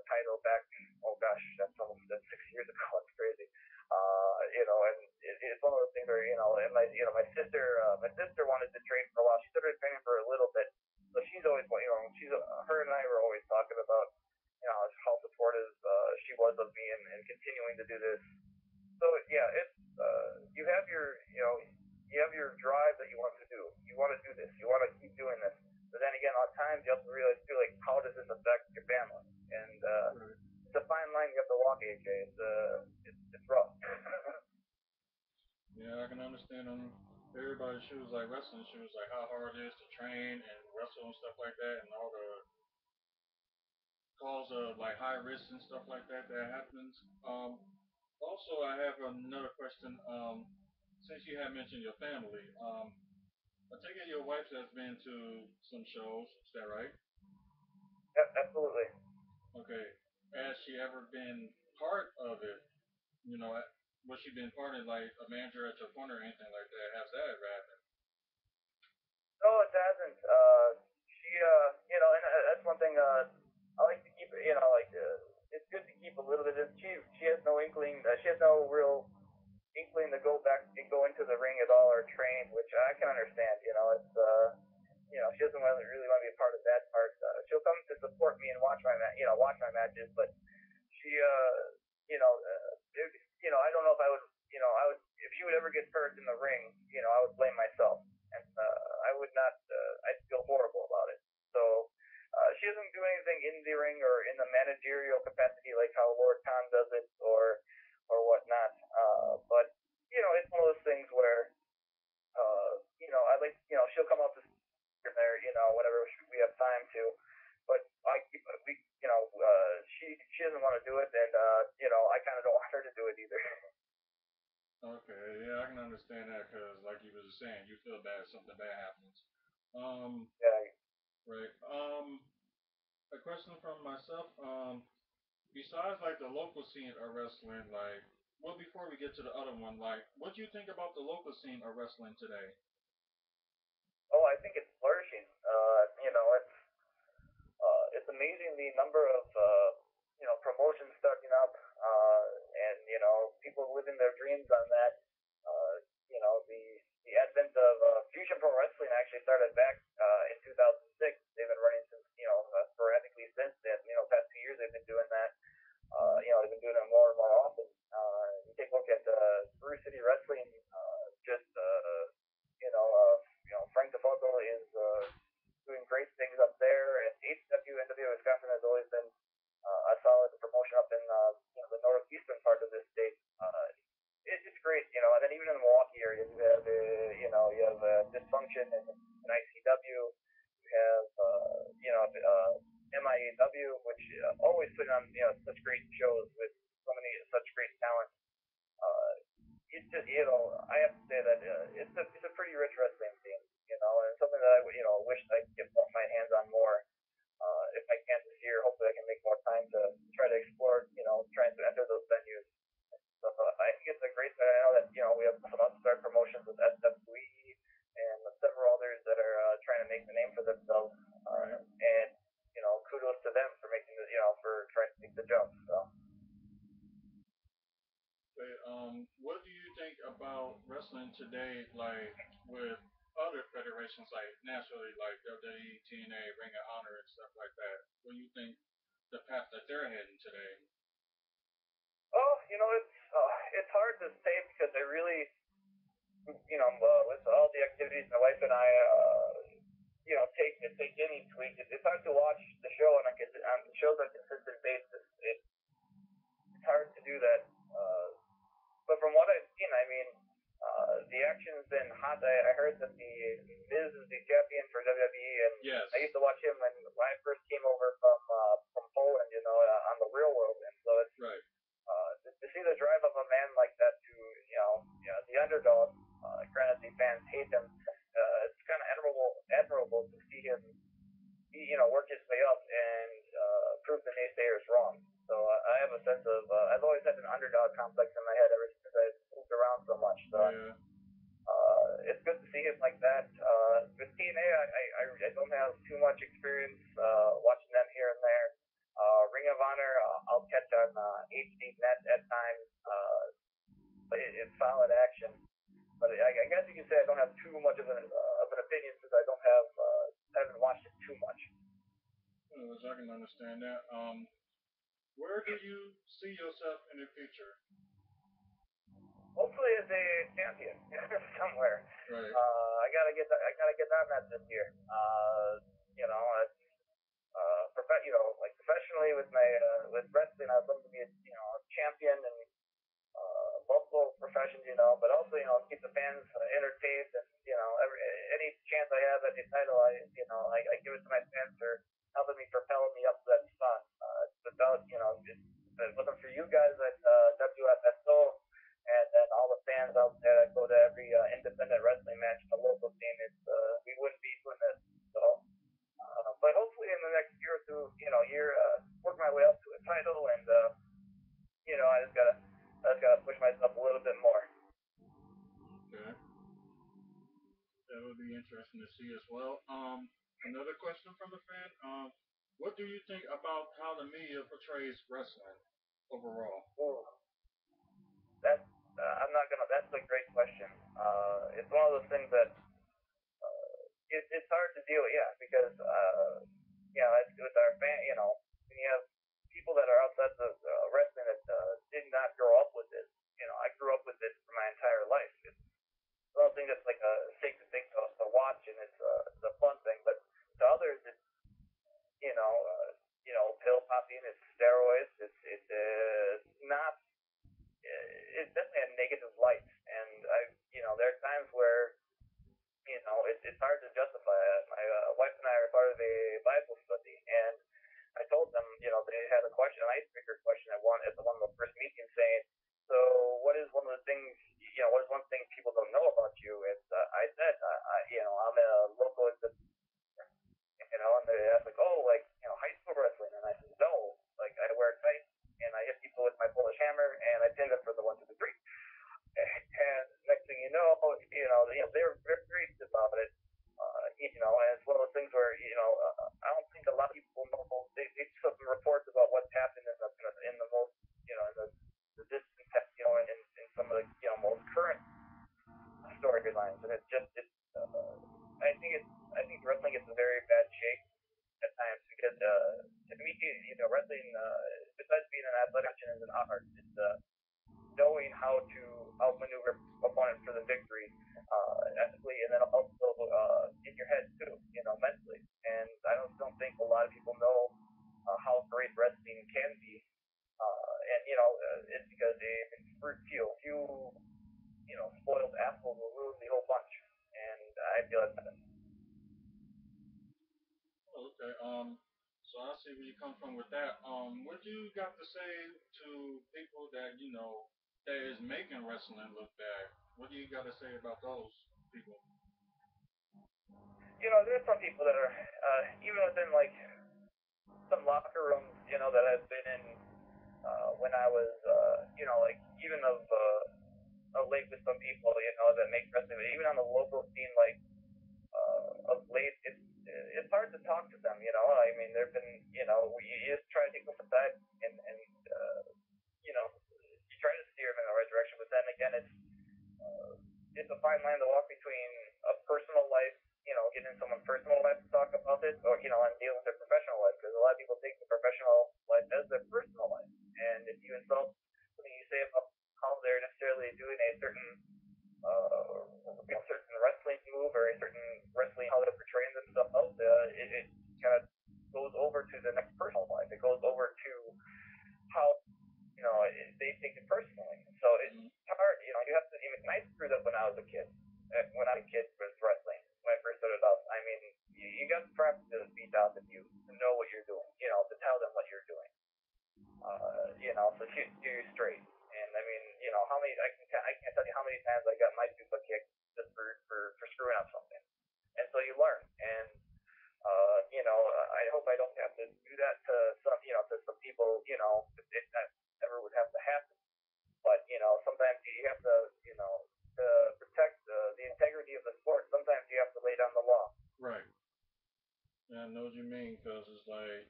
title back in, oh gosh, that's 6 years ago. It's crazy. And it's one of those things where and my sister wanted to train for a while. She started training for a little bit, so she's always, she's her and I were always talking about, how supportive she was of me and continuing to do this. So yeah, it's you have you have your drive that you want to do. You want to do this. You want to keep doing this. But then again, at times you have to realize too, like, how does this affect your family? And Right. it's a fine line you have to walk, AJ. It's rough. Yeah, I can understand on everybody's shoes, like wrestling shoes, like how hard it is to train and wrestle and stuff like that, and all the cause of like high risk and stuff like that that happens. Also, I have another question. Since you have mentioned your family, I take it your wife has been to some shows. Is that right? Yep, absolutely. Okay. Has she ever been part of it? You know, was she been part of like a manager at your corner or anything like that? Has that ever happened? No, it hasn't. She, and that's one thing. I like to keep, it's good to keep a little bit. She has no inkling. She has no real inkling to go back and go into the ring at all or train, which I can understand. It's she doesn't really want to be a part of that part. She'll come to support me and watch my matches, but she, I don't know if I would, if she would ever get hurt in the ring, I would blame myself, and I would not, I'd feel horrible about it. So she doesn't do anything in the ring or in the managerial capacity like how Lord Khan does it, or whatnot. But it's one of those things where, I like, she'll come up to there, whenever we have time to. But she doesn't want to do it, and I kind of don't want her to do it either. Okay, yeah, I can understand that because, like you were just saying, you feel bad if something bad happens. Um, Yeah. right. A question from myself. Besides like the local scene of wrestling, like, well, before we get to the other one, like, what do you think about the local scene of wrestling today? Oh, I think it's flourishing. It's amazing the number of promotions starting up, and people living their dreams on that. The advent of Fusion Pro Wrestling actually started back in 2006. They've been running since sporadically since then. Past 2 years they've been doing that. They've been doing it more and more often. You take a look at Brew City Wrestling. Just Frank DeFoto is doing great things up there, and HW NW Wisconsin has always been a solid promotion up in the northeastern part of this state. It's great, and then even in the Milwaukee area, you have Dysfunction and ICW. You have MIAW, which always put on such great shows with so many such great talent. Uh, it's just I have to say that it's a pretty rich wrestling scene, and something that I would wish I could get my hands on more. If I can this year, hopefully I can make more time to try to explore, trying to enter those venues. So I think it's a great. I know that we have some upstart promotions with SWE and several others that are trying to make the name for themselves, Right. and kudos to them for making the for trying to make the jump. So. Okay, what do you think about wrestling today, like with other federations, like naturally, like WWE, TNA, Ring of Honor, and stuff like that? What do you think the path that they're heading today? Oh, it's hard to say because I really, with all the activities my wife and I, take in each week. It's hard to watch the show on shows on a consistent basis. It's hard to do that. But from what I've seen, I mean, the action's been hot. I heard that the Miz is the champion for WWE, and Yes. I used to watch him when I first came over from Poland, on the Real World, and so it's Right. to see the drive of a man like that to the underdog. Granted, the fans hate him. It's kind of admirable to see him, work his way up and prove the naysayers wrong. So I have a sense of I've always had an underdog complex in my head ever since I moved around so much. So Yeah. it's good to see him like that. With TNA, I don't have too much experience watching I'll catch on HD net at times. It's solid action. But I guess you can say I don't have too much of an opinion since I don't have haven't watched it too much. I can understand that. Where do you see yourself in the future? Hopefully, as a champion somewhere. Right. I gotta get on that this year. You know, like professionally with my with wrestling, I'd love to be a champion and multiple professions, but also, keep the fans entertained and, any chance I have at the title, I give it to my fans for helping me propel me up to that spot. It's about, if it wasn't for you guys at WFSO and then all the fans out there that go to every independent wrestling match in the local scene, we wouldn't be doing this. So, but hopefully in the next year or two, work my way up to a title and, I just gotta push myself a little bit more. Okay. That would be interesting to see as well. Another question from the fan. What do you think about how the media portrays wrestling overall? Ooh, that's I'm not gonna. That's a great question. It's one of those things that it's hard to deal with, yeah, because it's with our fan, when you have people that are outside the wrestling that did not grow up with this. I grew up with this for my entire life. It's one thing that's like a sacred thing to watch, and it's a fun thing. But to others, it's pill popping, it's steroids, it's not. It's definitely a negative light, and there are times where it's hard to justify it. My wife and I are part of a Bible study, and I told them, they had a question, an icebreaker question at one of the first meetings, saying, "So, what is one of the things, what is one thing people don't know about you?" And I said, I'm a local, and they asked like, "Oh, like, high school wrestling," and I said, "No, like, I wear tights and I hit people with my Polish hammer and I pin them for the 1, 2, 3." And next thing you know, they're very good about it. And it's one of those things where I don't think a lot of people know. They took some reports about what's happened in the most in the distant past, in some of the most current storylines, and I think wrestling gets in very bad shape at times because to me, wrestling besides being an athletic is an art. It's knowing how to outmaneuver opponents for the victory, ethically, and then also in your head too, mentally. And I don't think a lot of people know how great wrestling can be. And it's because a few spoiled assholes will ruin the whole bunch. And I feel like Oh, okay. So I see where you come from with that. What you got to say to people that that is making wrestling look bad? What do you got to say about those people? there's some people that are even within like some locker rooms, that I've been in when I was, like even of late with some people, that make wrestling, even on the local scene, like of late, it's hard to talk to them. I mean, there've been, you just try to take them aside and you try to steer them in the right direction, but then again, it's a fine line to walk between a personal life, getting into someone's personal life to talk about it, or and dealing with their professional life, because a lot of people take the professional life as their personal life, and if you insult something you say about how they're necessarily doing a certain certain wrestling move or a certain wrestling how they're portraying themselves, it kind of goes over to the next personal life. It goes over to how they take it personally. So it's Mm-hmm. hard. You have to. Even I screwed up when I was a kid. When I was a kid with wrestling, when I first started off, I mean, you got to practice to beat out of you to know what you're doing. To tell them what you're doing. So shoot you straight. And I mean, how many I can't tell you how many times I got my super kicked just for screwing up something. And so you learn. And I hope I don't have to do that to some people. If that ever would have to happen. But sometimes you have to, to protect the integrity of the sport. Sometimes you have to lay down the law. Right. Yeah, I know what you mean because it's like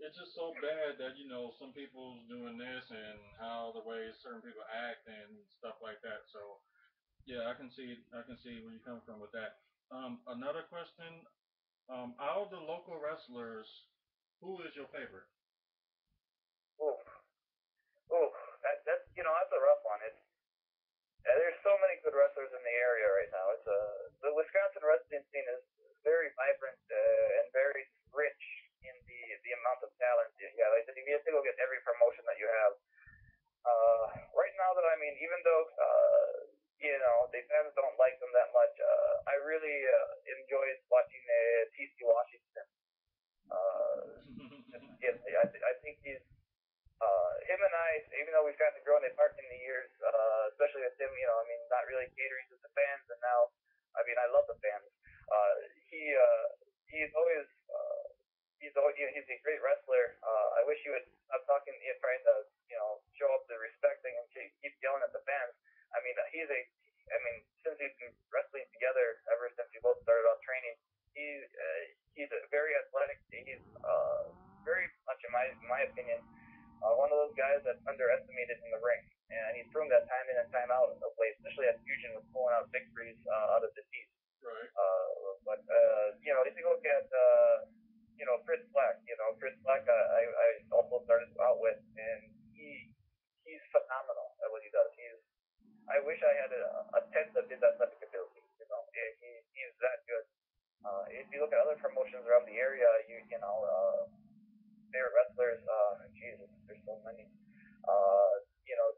it's just so bad that some people's doing this and how the way certain people act and stuff like that. So yeah, I can see where you come from with that. Another question. Out of the local wrestlers, who is your favorite? Ooh, ooh, that's that's a rough one. There's so many good wrestlers in the area right now. The Wisconsin wrestling scene is very vibrant and very rich in the amount of talent you have. Like, if you have to look at every promotion that you have, right now that I mean, even though the fans don't like them that much, I really enjoyed watching TC Washington. I think him and I, even though we've gotten to grow apart in the years, especially with him, I mean, not really catering to the fans, and now, I mean, I love the fans. Uh, he uh, he's always he's a great wrestler. I wish he would stop talking, trying to show up the respect thing and keep yelling at the fans. I mean, since he's been wrestling together ever since we both started off training, he's very athletic. He's very much, in my opinion, one of those guys that's underestimated in the ring, and he's proven that time in and time out of late, especially at Fusion with pulling out victories out of defeat. Right. But if you look at Chris Black, Chris Black, I also started out with, and he's phenomenal at what he does. I wish I had a tenth of his athletic ability. He's that good. If you look at other promotions around the area, favorite wrestlers. Jesus, there's so many.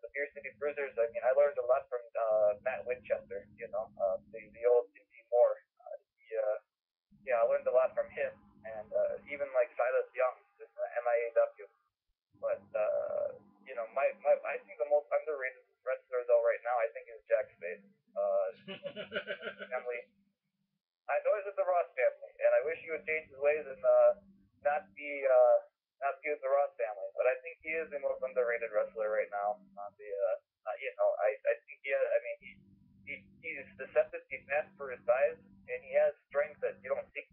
The Beer City Bruisers. I mean, I learned a lot from Matt Winchester. The old Indy Moore. I learned a lot from him, and even like Silas Young, just MIAW. But I think the most underrated wrestler though right now, I think is Jack Spade. Family. I know he's with the Ross family, and I wish he would change his ways and not be uh, not be with the Ross family. But I think he is the most underrated wrestler right now. I think I mean, he's deceptively fast for his size, and he has strength that you don't see.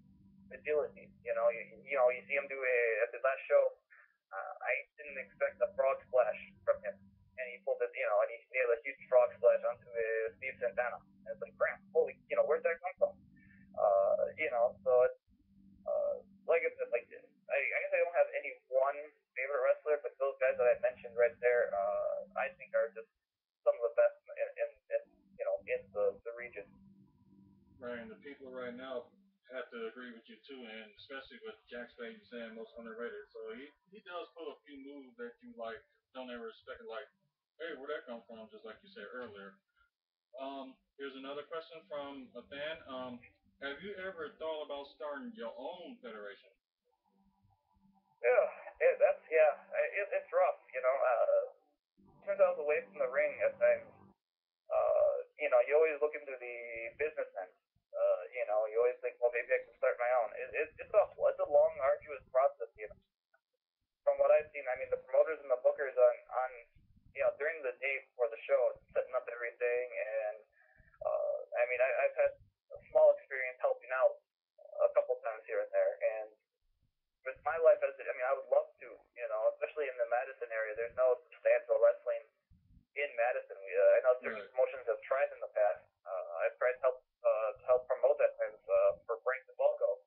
Agility. You see him do at the last show. I didn't expect a frog splash from him, and he pulled it. And he nailed a huge frog splash onto Steve Santana. And it's like, crap, holy, where'd that come from? So it's like I said, I guess I don't have any one favorite wrestler, but those guys that I mentioned right there, I think are just some of the best in the region. Right, and the people right now have to agree with you too, and especially with Jack Spade saying most underrated. So he does pull a few moves that you like don't ever expect. Like, hey, where'd that come from? Just like you said earlier. Here's another question from a fan. Have you ever thought about starting your own federation? Yeah, it's rough. Since I was away from the ring at times, you always look into the business end. You always think, well, maybe I can start my own. It's a long, arduous process. From what I've seen, I mean, the promoters and the bookers on during the day before the show, setting up everything, and I mean, I've had a small experience helping out a couple times here and there, and with my life as I mean, I would love to, especially in the Madison area. There's no substantial wrestling in Madison. I know certain Right. promotions have tried in the past. I've tried to help promote that times for Break the Bulgo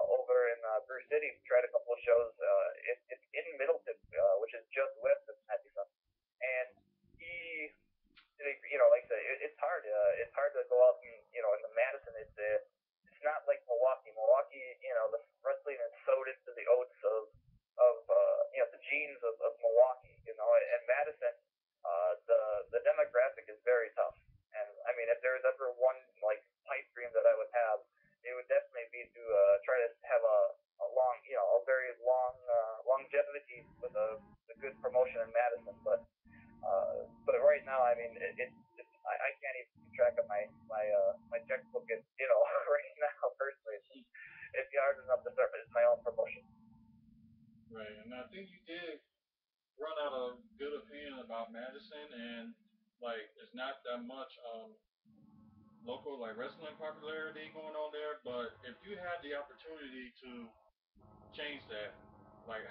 over in Brew City. We tried a couple of shows. It's in Middleton, which is just west of Madison, and he, like I said, it's hard. It's hard to go out and in the Madison. It's not like Milwaukee. Milwaukee, the wrestling is sewed into the oats of the genes of Milwaukee. And Madison, the demographic is very tough. And I mean, if there's ever one like pipe dream that I would have, it would definitely be to try to have a long, a very long longevity with a good promotion in Madison. But right now, I mean, I can't even keep track of my checkbook. Right now, personally, it'd be hard enough to start my own promotion. Right, and I think you did run out a good opinion about Madison, and like it's not that much local like wrestling popularity going on there. But if you had the opportunity to change that, like